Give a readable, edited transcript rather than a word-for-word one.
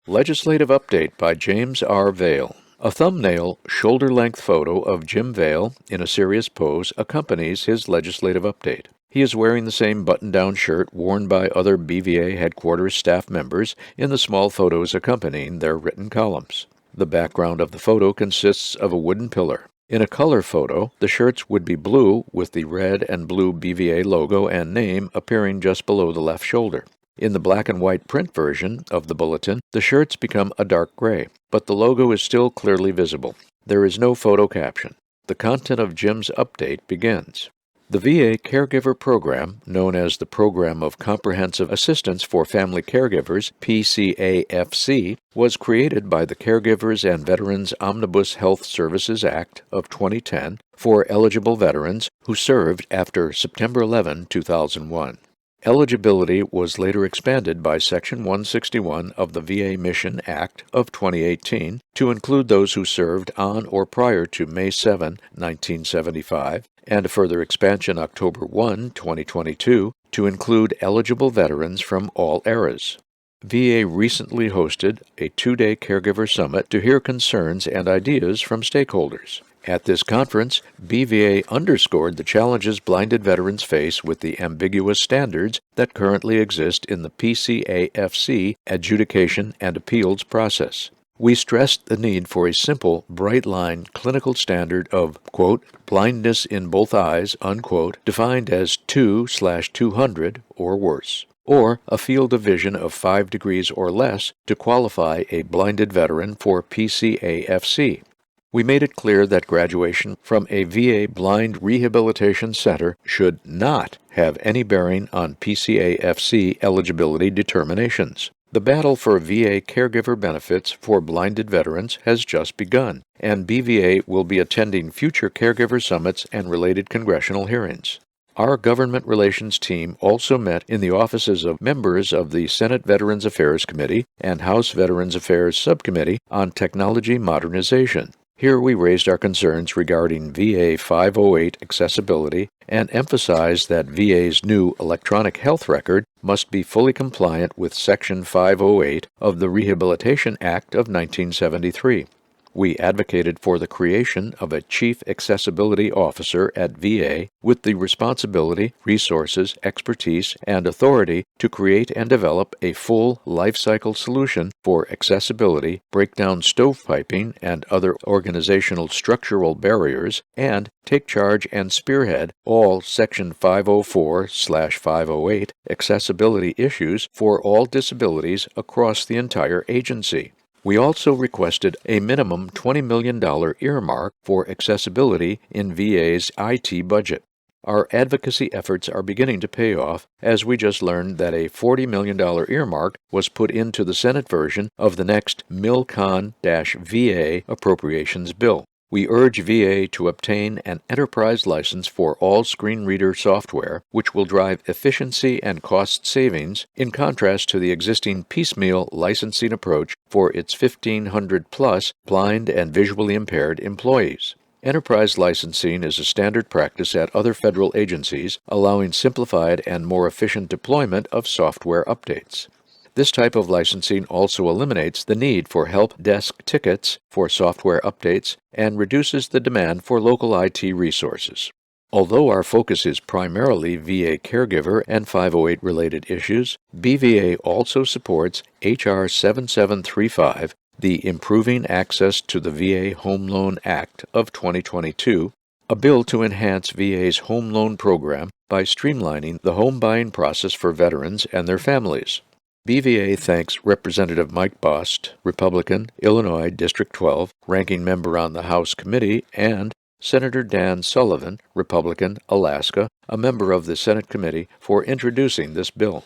Legislative Update by James R. Vail. A thumbnail, shoulder-length photo of Jim Vail in a serious pose accompanies his legislative update. He is wearing the same button-down shirt worn by other BVA headquarters staff members in the small photos accompanying their written columns. The background of the photo consists of a wooden pillar. In a color photo, the shirts would be blue with the red and blue BVA logo and name appearing just below the left shoulder. In the black and white print version of the Bulletin, the shirts become a dark gray, but the logo is still clearly visible. There is no photo caption. The content of Jim's update begins. The VA Caregiver Program, known as the Program of Comprehensive Assistance for Family Caregivers, PCAFC, was created by the Caregivers and Veterans Omnibus Health Services Act of 2010 for eligible veterans who served after September 11, 2001. Eligibility was later expanded by Section 161 of the VA Mission Act of 2018 to include those who served on or prior to May 7, 1975, and a further expansion October 1, 2022, to include eligible veterans from all eras. VA recently hosted a two-day caregiver summit to hear concerns and ideas from stakeholders. At this conference, BVA underscored the challenges blinded veterans face with the ambiguous standards that currently exist in the PCAFC adjudication and appeals process. We stressed the need for a simple, bright-line clinical standard of, quote, blindness in both eyes, unquote, defined as 2/200 or worse, or a field of vision of 5 degrees or less to qualify a blinded veteran for PCAFC. We made it clear that graduation from a VA Blind Rehabilitation Center should not have any bearing on PCAFC eligibility determinations. The battle for VA caregiver benefits for blinded veterans has just begun, and BVA will be attending future caregiver summits and related congressional hearings. Our government relations team also met in the offices of members of the Senate Veterans Affairs Committee and House Veterans Affairs Subcommittee on Technology Modernization. Here we raised our concerns regarding VA 508 accessibility and emphasized that VA's new electronic health record must be fully compliant with Section 508 of the Rehabilitation Act of 1973. We advocated for the creation of a Chief Accessibility Officer at VA with the responsibility, resources, expertise, and authority to create and develop a full life cycle solution for accessibility, break down stovepiping and other organizational structural barriers, and take charge and spearhead all Section 504/508 accessibility issues for all disabilities across the entire agency. We also requested a minimum $20 million earmark for accessibility in VA's IT budget. Our advocacy efforts are beginning to pay off, as we just learned that a $40 million earmark was put into the Senate version of the next MILCON-VA appropriations bill. We urge VA to obtain an enterprise license for all screen reader software, which will drive efficiency and cost savings, in contrast to the existing piecemeal licensing approach for its 1,500-plus blind and visually impaired employees. Enterprise licensing is a standard practice at other federal agencies, allowing simplified and more efficient deployment of software updates. This type of licensing also eliminates the need for help desk tickets for software updates and reduces the demand for local IT resources. Although our focus is primarily VA caregiver and 508-related issues, BVA also supports H.R. 7735, the Improving Access to the VA Home Loan Act of 2022, a bill to enhance VA's home loan program by streamlining the home buying process for veterans and their families. BVA thanks Representative Mike Bost, Republican, Illinois District 12, ranking member on the House Committee, and Senator Dan Sullivan, Republican, Alaska, a member of the Senate Committee, for introducing this bill.